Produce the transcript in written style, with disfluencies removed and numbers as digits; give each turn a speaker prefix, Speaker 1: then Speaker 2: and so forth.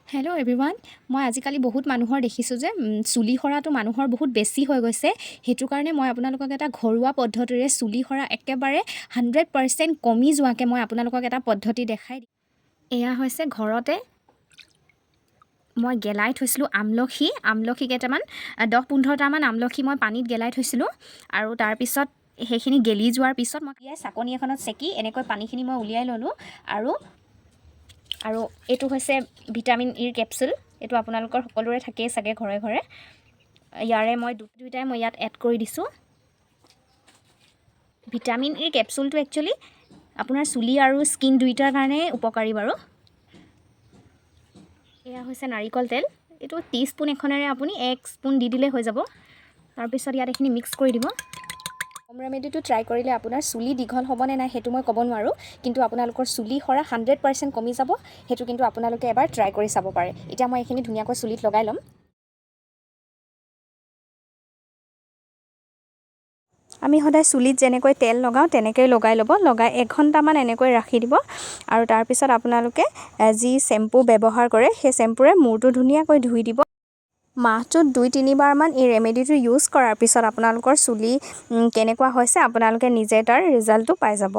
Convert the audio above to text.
Speaker 1: Hello' everyone. মই আজিকালি বহুত মানুহৰ দেখিছোঁ যে চুলি সৰাটো মানুহৰ বহুত বেছি হৈ গৈছে। সেইটো কাৰণে মই আপোনালোকক এটা ঘৰুৱা পদ্ধতিৰে চুলি সৰা একেবাৰে 100% কমি যোৱাকৈ মই আপোনালোকক এটা পদ্ধতি দেখাই দিম। এয়া হৈছে ঘৰতে মই গেলাই থৈছিলোঁ আমলখি কেইটামান 10-15টামান আমলখি মই পানীত গেলাই থৈছিলোঁ আৰু তাৰপিছত সেইখিনি গেলি যোৱাৰ পিছত মই চাকনি এখনত চেকি এনেকৈ পানীখিনি মই উলিয়াই ল'লোঁ আৰু এইটো হৈছে ভিটামিন ইৰ কেপচুল। এইটো আপোনালোকৰ সকলোৰে থাকেই চাগে ঘৰে ঘৰে। ইয়াৰে মই দুটাই মই ইয়াত এড কৰি দিছোঁ। ভিটামিন ইৰ কেপচুলটো একচুৱেলি আপোনাৰ চুলি আৰু স্কিন দুইটাৰ কাৰণে উপকাৰী বাৰু। এয়া হৈছে নাৰিকল তেল। এইটো টিস্পুন এখনেৰে আপুনি 1 স্পুন দি দিলে হৈ যাব। তাৰপিছত ইয়াত এইখিনি মিক্স কৰি দিব। হোম ৰেমেডিটো ট্ৰাই কৰিলে আপোনাৰ চুলি দীঘল হ'বনে নাই সেইটো মই ক'ব নোৱাৰোঁ, কিন্তু আপোনালোকৰ চুলি সৰা 100% কমি যাব। সেইটো কিন্তু আপোনালোকে এবাৰ ট্ৰাই কৰি চাব পাৰে। এতিয়া মই এইখিনি ধুনীয়াকৈ চুলিত লগাই ল'ম। আমি সদায় চুলিত যেনেকৈ তেল লগাওঁ তেনেকৈ লগাই ল'ব। লগাই 1 ঘণ্টামান এনেকৈ ৰাখি দিব আৰু তাৰপিছত আপোনালোকে যি শ্বেম্পু ব্যৱহাৰ কৰে সেই শ্বেম্পুৰে মূৰটো ধুনীয়াকৈ ধুই দিব। মাহটোত 2-3 বাৰমান এই ৰেমেডিটো ইউজ কৰাৰ পিছত আপোনালোকৰ চুলি কেনেকুৱা হৈছে আপোনালোকে নিজে তাৰ ৰিজাল্টটো পাই যাব।